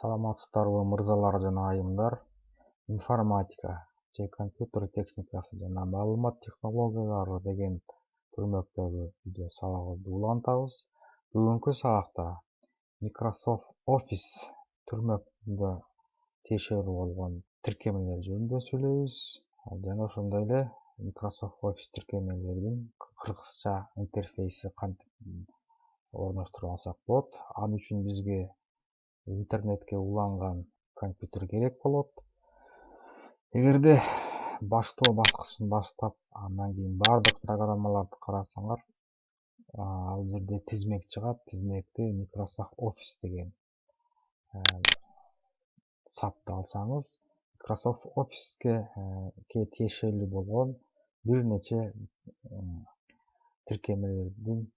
Саламатсыздарбы мырзалар жана айымдар. Информатика же компьютер техникасы жана маалымат технологиялары деген түрмөктөгү видео сабагыбызды улантабыз. Бүгүнкү сабакта Microsoft Office түрмөкүндө тиешелүү болгон тиркемелер жөнүндө сүйлөйбүз. Жана ошондой эле Microsoft Office тиркемелердин кыргызча интерфейси кантип орноштуруп алсак болот. Ал үчүн бизге интернетке уланган компьютер керек болот. Эгерде баштоо баскычын баштап, андан кийин бардык программаларды карасаңар, ал жерде тизмек чыгат. Тизмекте Microsoft Office деген сапты алсаңыз, Microsoft Office'ке тиешелүү болгон бир нече тиркемелердин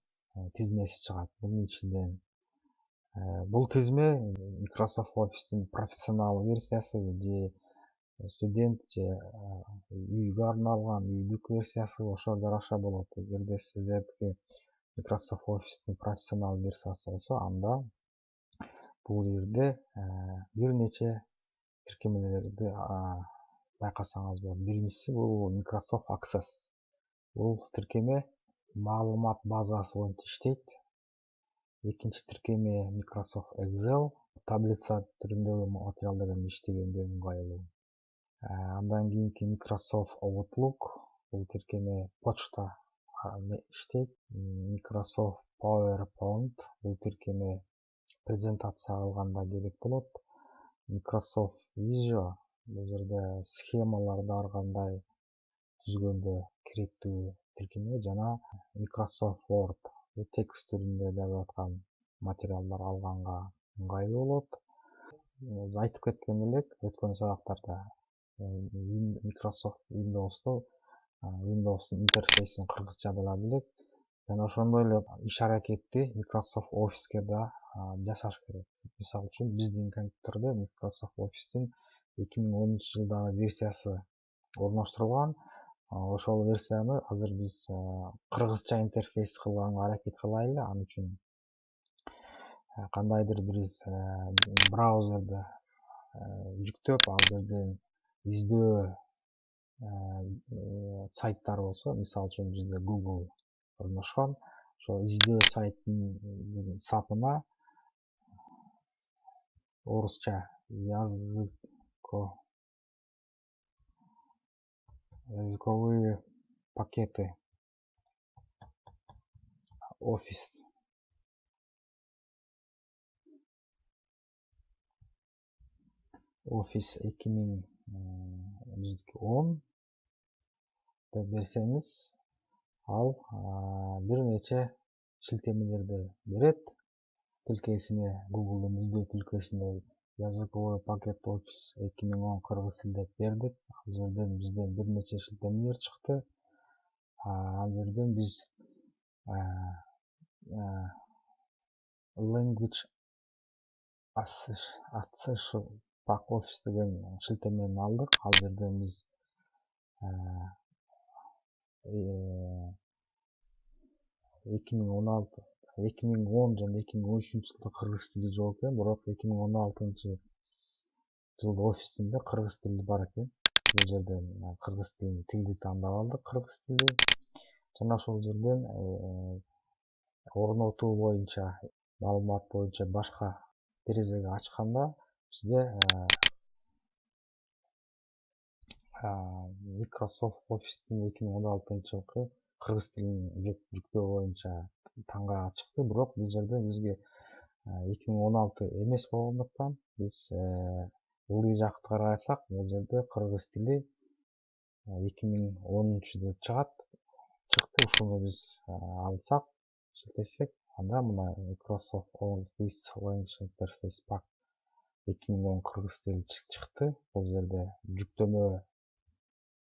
тизмеси чыгат. Бунун ичинен бул тизме Microsoft Office'тин профессионал версиясы же студент же үйгө арналган үйдүк версиясы ошо жараша болот. Эгерде сиздердики Microsoft Office'тин профессионал версиясы болсо, анда бул жерде бир нече тиркемелерди байкасаңыз болот. Биринчиси бул Microsoft Access. Бул тиркеме маалымат базасы боюнча иштейт. Экинчи тиркеме Microsoft Excel, таблица түрүндөгү материалдар менен иштегенде ыңгайлуу. Андан кийинки Microsoft Outlook, бул тиркеме почта иштейт. Microsoft PowerPoint, бул тиркеме презентация кылганда керек болот. Microsoft Visio, бул жерде схемаларды ар кандай түзгөндө керектүү тиркеме. Жана Microsoft Word, бул текст түрүндө жазып аткан материалдар алганга ыңгайлуу болот. Айтып кеткен элек өткөн сабактарда, Microsoft Windows'тун интерфейсин кыргызчалап элек. Жана ошондой эле иш аракетти Microsoft Office'ке да жасаш керек. Мисалы үчүн биздин компьютерде Microsoft Office'тин 2010-жылдагы версиясы орноштурулган. Ошол версияны азыр биз кыргызча интерфейс кылганга аракет кылайлы. Ал үчүн кандайдыр бир браузерди жүктөп, ал жерден издөө сайттар болсо, мисалы үчүн бизде Google орношкон, ошол издөө сайттын сапына орусча языковые пакеты Office Office 2010 деп берсеңиз, ал бир нече шилтемелерди берет. Тилкесине, Google'дун издөө тилкесине языковой пакет Office 2010 кыргыз тил деп бердик. Ал жерден бизден бир нече шилтемелер чыкты. Ал жерден биз Language Access Pack Office деген шилтемени алдык. Ал жерден биз 2010 жана 2013-жылда кыргыз тили жок экен, бирок 2016-жылы офистинде кыргыз тили бар экен. Бул жерден кыргыз тилди тандап алдык, кыргыз тили. Жана ошол жерден орнотуу боюнча, маалымат боюнча башка терезеге ачканда бизде Microsoft Office'тин 2016-жылкы кыргыз тилин жүктөө боюнча таңга чыкты. Бирок бул жерде бизге 2016 эмес болгондуктан биз ылдый жакты карасак, бул жерде кыргыз тили 2010 деп чыгат. Чыкты. Ушуну биз алсак, шилтесек, анда мына Microsoft Office Language Interface Pack 2010 кыргыз тили чыкты. Бул жерде жүктөмө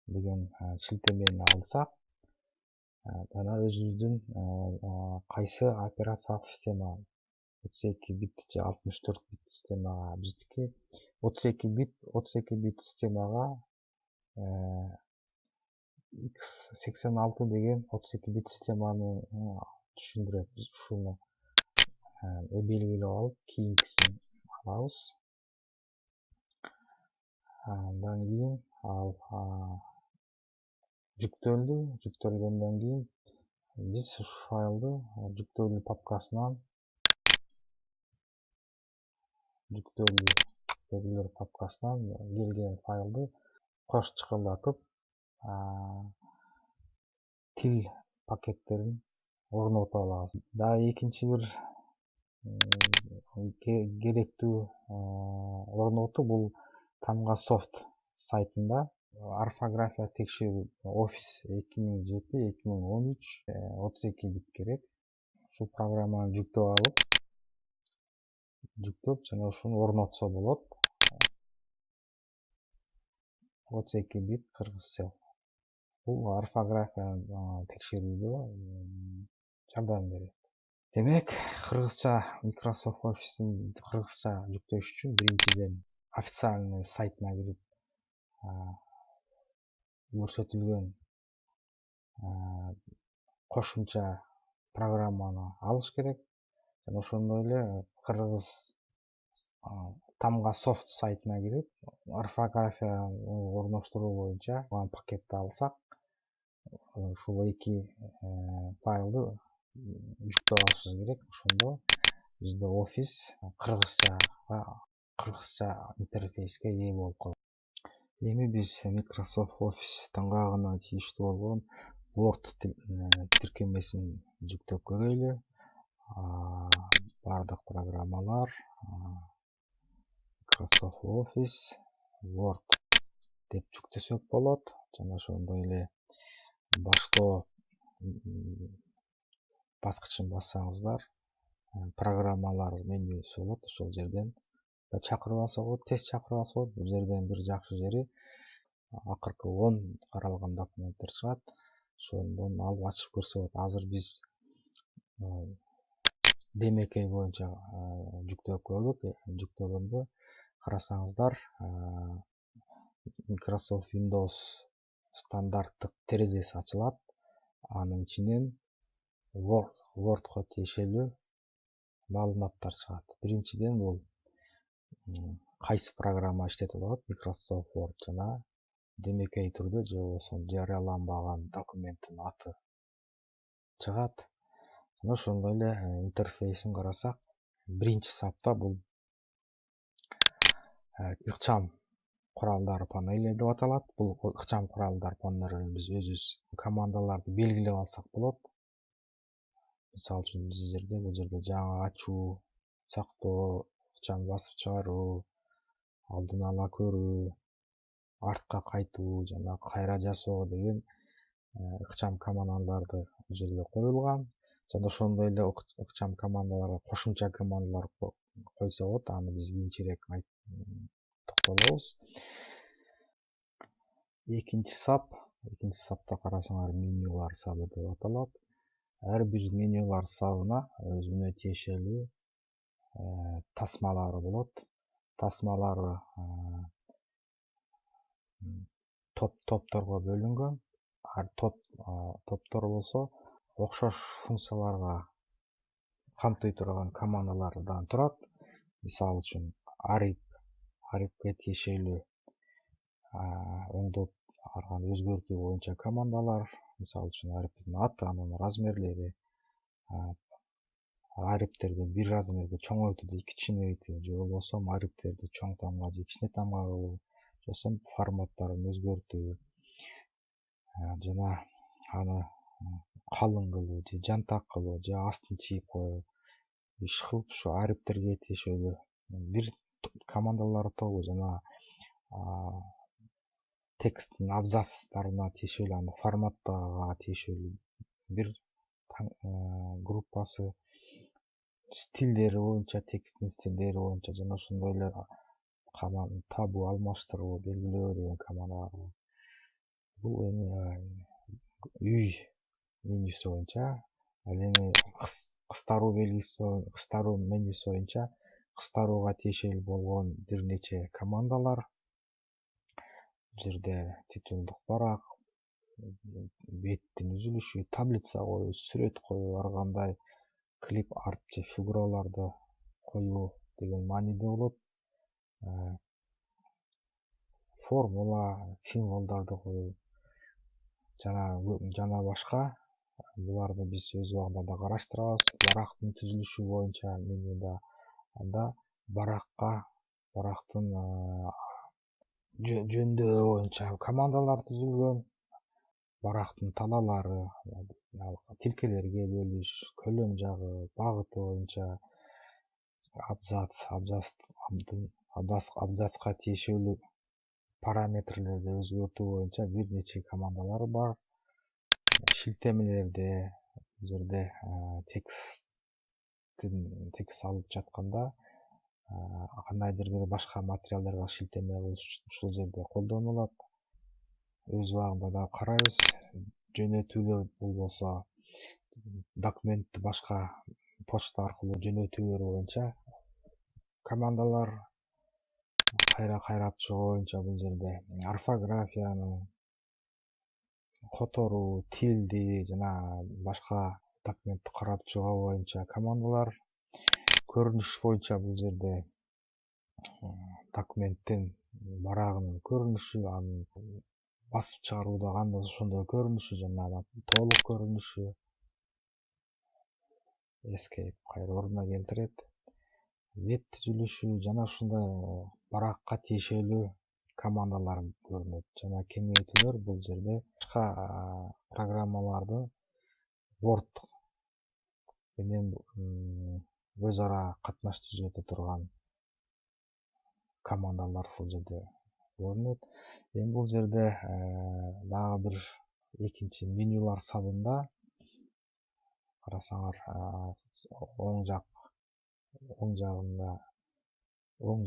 деген шилтемени алсак, жана өзүбүздүн кайсы операциялык система 32 бит же 64 бит системага, биздики 32 бит системага X86 деген 32 бит системаны түшүндүрөт. Биз ушуну белгилеп алып, кийинкисин алабыз. Андан кийин ал жүктөлгөндөн кийин биз ушу файлды жүктөлүү папкасынан жүктөлүүлөр папкасынан келген файлды кош чыкылдатып тил пакеттерин орнотуп алабыз. Дагы экинчи бир керектүү орнотуу бул Tamgasoft сайтында орфография текшерүү Office 2007-2013 бит керек. Ушул программаны жүктөп жана ушуну орнотсо болот. 32 бит кыргызча. Бул орфографияны текшерүүдө жардам берет. Демек, кыргызча Microsoft Office'ин кыргызча жүктөш үчүн биринчиден официальный сайтына кирип көрсөтүлгөн кошумча программаны алыш керек. Жана ошондой эле кыргыз Tamgasoft сайтына кирип орфографияны орноштуруу боюнча пакетти алсак, ушул эки файлды жүктөп алышыбыз керек. Ошондо бизде Office кыргызча интерфейске ээ болуп калат. Эми биз Microsoft Office таңгагына тийиштүү болгон Word тиркемесин жүктөп көрөлү. Бардык программалар Microsoft Office Word деп жүктөсөк болот. Жана ошондой эле баштоо баскычын бассаңыздар, программалар менюсу болот. Ошол жерден чакырып алса болот, тест чакырып алса болот. Бул жерден бир жакшы жери акыркы 10 каралган документтер чыгат. Ошондон алып ачып көрсө болот. Азыр биз демекей боюнча жүктөп көрдүк. Жүктөгөндө карасаңыздар, Microsoft Windows стандарттык терезеси ачылат. Анын ичинен Word'го тиешелүү маалыматтар чыгат. Биринчиден бул кайсы программа иштетип атат, Microsoft Word жана демекей түрдө же болбосо жарыяланбаган документтин аты чыгат. Жана ошондой эле интерфейсин карасак, биринчи сапта бул ыкчам куралдар панели деп аталат. Бул ыкчам куралдар панелин биз өзүбүз командаларды белгилеп алсак болот. Мисалы үчүн бул жерде жаңы ачуу, сактоо, ыкчам басып чыгаруу, алдын ала көрүү, артка кайтуу жана кайра жасоо деген ыкчам командаларды бул жерде коюлган. Жана ошондой эле ыкчам командаларга кошумча командалар койсо болот. Аны биз кийинчерээк токтолобуз. Экинчи сапта карасаңар, менюлар сабы деп аталат. Ар бир менюлар сабына өзүнө тиешелүү тасмалары болот. Тасмалары топторго бөлүнгөн. Ар топтор болсо окшош функцияларга камтый турган командалардан турат. Мисалы үчүн арипке тиешелүү оңдоп арган өзгөртүү боюнча командалар. Мисалы үчүн ариптин аты, анын размерлери, ариптерди бир размерде чоңойтуу же кичинейтүү, же болбосо ариптерди чоң тамга же кичине тамга кылуу, же болбосо форматтарын өзгөртүү, жана аны калың кылуу же жантак кылуу же астын чийип коюу иш кылып, ушу ариптерге тиешелүү бир командалар тобу жана тексттин абзацтарына тиешелүү, аны форматтаага тиешелүү бир группасы, стилдери боюнча, тексттин стилдери боюнча жана ошондой эле табуу, алмаштыруу, белгилөө деген командалар. Бул эми үй менюсу боюнча. Ал эми кыстаруу менюсу боюнча кыстарууга тиешелүү болгон бир нече командалар. Бул жерде титулдук барак, беттин үзүлүшү, таблица коюу, сүрөт коюу, ар кандай клип арт же фигураларды коюу деген мааниде болот. формула, символдарды коюу жана башка буларды биз өз убагында да караштырабыз. Барактын түзүлүшү боюнча менюда анда барактын жөндөмү боюнча командалар түзүлгөн. Барактын талаалары, тилкелерге бөлүш, көлөм жагы, багыты боюнча абзацка тиешелүү параметрлерди өзгөртүү боюнча бир нече командалар бар. Шилтемелерде бул жерде текст алып жатканда кандайдыр бир башка материалдарга шилтеме кылыш үчүн ушул жерде колдонулат. Өз убагында да карайбыз. Жөнөтүүлөр болбосо документти башка почта аркылуу жөнөтүүлөр боюнча командалар, кайрап чыгуу боюнча бул жерде орфографияны, которуу, тилди жана башка документти карап чыгуу боюнча командалар, көрүнүш боюнча бул жерде документтин барагынын көрүнүшү, анын басып чыгарууда анда ошондой көрүнүшү жана толук көрүнүшү, escape кайра ордуна келтирет, веб түзүлүшү жана ушундай баракка тиешелүү командалар көрүнөт. Жана кеңейтүүлөр бул жерде башка программаларды Word менен өз ара катнаш түзөтө турган командалар бул жерде көрүнөт. Эми бул жерде дагы бир экинчи менюлар сабында карасаңар оң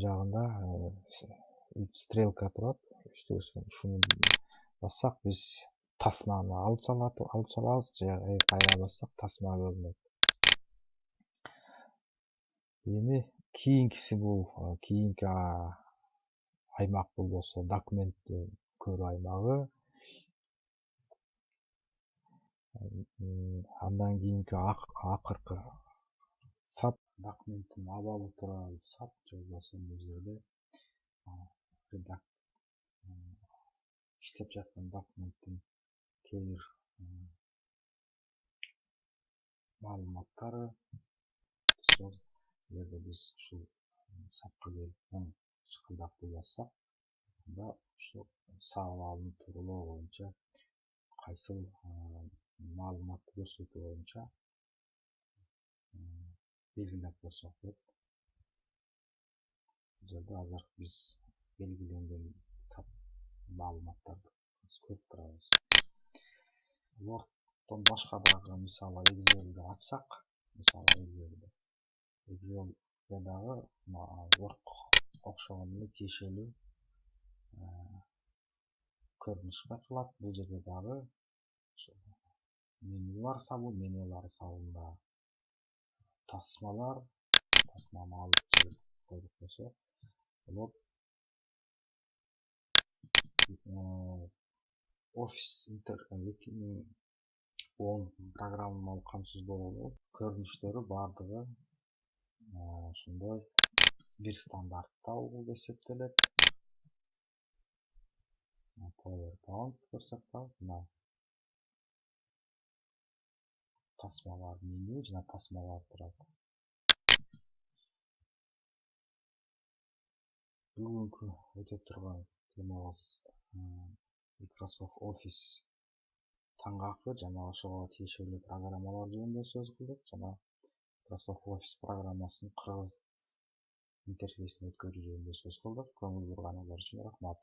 жагында стрелка турат, ушуну бассак биз тасманы алып салабыз, же кайра бассак тасма көрүнөт. Эми кийинкиси бул кийинки аймак болбосо документти көрүү аймагы. Андан кийинки акыркы сап документтин абалы тууралуу сап же болбосо бул жерде иштеп жаткан документтин кээ бир маалыматтары. Сол жерде биз ушул сапка келип оң чыкылдакты бассак, анда ушул абалынын тууралоо боюнча кайсыл маалыматты көрсөтүү боюнча белгилеп койсок болот. Бул жерде азыр биз белгиленген сап маалыматтарды көрүп турабыз. Wordдон башка дагы мисалы Excel'ди ачсак, Excel'де дагы Wordко окшогон эле тиешелүү көрүнүш байкалат. Бул жерде дагы менюлар сабында тасманы алып коюп койсок болот. Office 2010 программалык камсыздоого көрүнүштөрү бардыгы ошондой бир стандарттуу болуп эсептелет. PowerPoint көрсөк дагы мына тасмалар, меню жана тасмалар турат. Бүгүнкү өтө турган темабыз Microsoft Office таңгакы жана ошого тиешелүү программалар жөнүндө сөз кылдык жана Microsoft Office программасын кыргыз интерфейсине өткөрүү жөнүндө сөз кылдык. Көңүл бурганыңыздар үчүн рахмат.